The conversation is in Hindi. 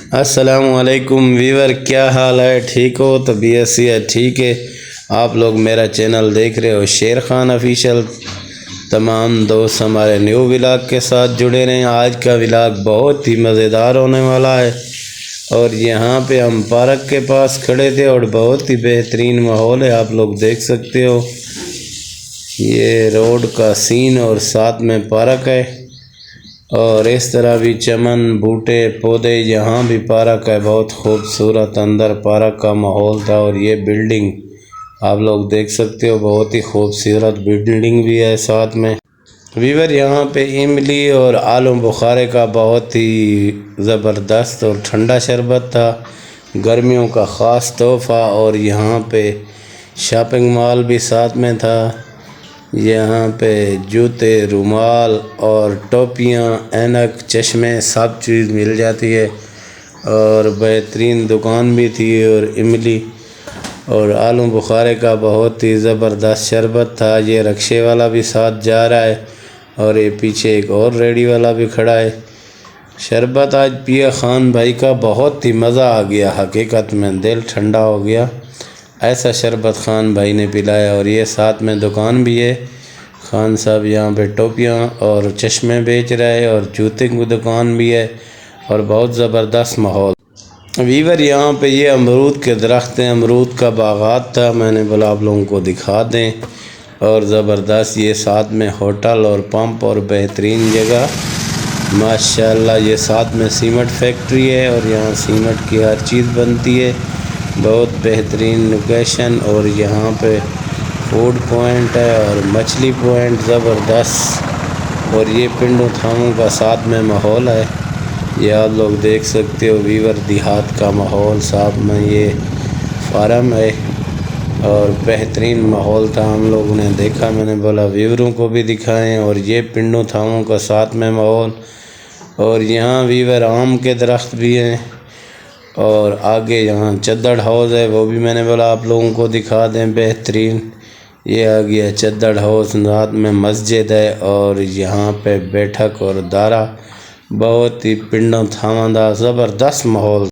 अस्सलामुअलैकुम वीवर, क्या हाल है? ठीक हो? तबीयत से ठीक है? आप लोग मेरा चैनल देख रहे हो शेर खान ऑफिशियल। तमाम दोस्त हमारे न्यू व्लॉग के साथ जुड़े रहें। आज का व्लॉग बहुत ही मज़ेदार होने वाला है। और यहाँ पे हम पार्क के पास खड़े थे और बहुत ही बेहतरीन माहौल है, आप लोग देख सकते हो। ये रोड का सीन और साथ में पार्क है और इस तरह भी चमन बूटे पौधे, यहाँ भी पार्क है बहुत खूबसूरत। अंदर पार्क का माहौल था और ये बिल्डिंग आप लोग देख सकते हो, बहुत ही खूबसूरत बिल्डिंग भी है साथ में। वीवर, यहाँ पे इमली और आलू बुखारे का बहुत ही ज़बरदस्त और ठंडा शरबत था, गर्मियों का ख़ास तोहफ़ा। और यहाँ पे शॉपिंग मॉल भी साथ में था। यहाँ पे जूते, रुमाल और टोपियाँ, ऐनक, चश्मे सब चीज़ मिल जाती है। और बेहतरीन दुकान भी थी। और इमली और आलू बुखारे का बहुत ही ज़बरदस्त शरबत था। ये रक्शे वाला भी साथ जा रहा है और ये पीछे एक और रेडी वाला भी खड़ा है। शरबत आज पिया खान भाई का, बहुत ही मज़ा आ गया, हकीकत में दिल ठंडा हो गया। ऐसा शरबत खान भाई ने पिलाया। और ये साथ में दुकान भी है, खान साहब यहाँ पे टोपियाँ और चश्मे बेच रहे हैं और जूते की दुकान भी है और बहुत ज़बरदस्त माहौल। वीवर, यहाँ पे ये अमरूद के दरख्त हैं, अमरूद का बागात था, मैंने बोला आप लोगों को दिखा दें। और ज़बरदस्त ये साथ में होटल और पंप और बेहतरीन जगह माशाल्लाह। ये साथ में सीमेंट फैक्ट्री है और यहाँ सीमेंट की हर चीज़ बनती है। बहुत बेहतरीन लोकेशन। और यहाँ पे फूड पॉइंट है और मछली पॉइंट ज़बरदस्त। और ये पिंडों थामों का साथ में माहौल है, ये आप लोग देख सकते हो वीवर। देहात का माहौल, साथ में ये फार्म है और बेहतरीन माहौल था। हम लोगों ने देखा, मैंने बोला व्यूवरों को भी दिखाएं। और ये पिंडों थामों का साथ में माहौल। और यहाँ वीवर आम के दरख्त भी हैं और आगे यहाँ चद्दड़ हाउस है, वो भी मैंने बोला आप लोगों को दिखा दें, बेहतरीन। ये आ गया चद्दड़ हाउस, साथ में मस्जिद है और यहाँ पे बैठक और दारा, बहुत ही पिंडों थामा दा ज़बरदस्त माहौल।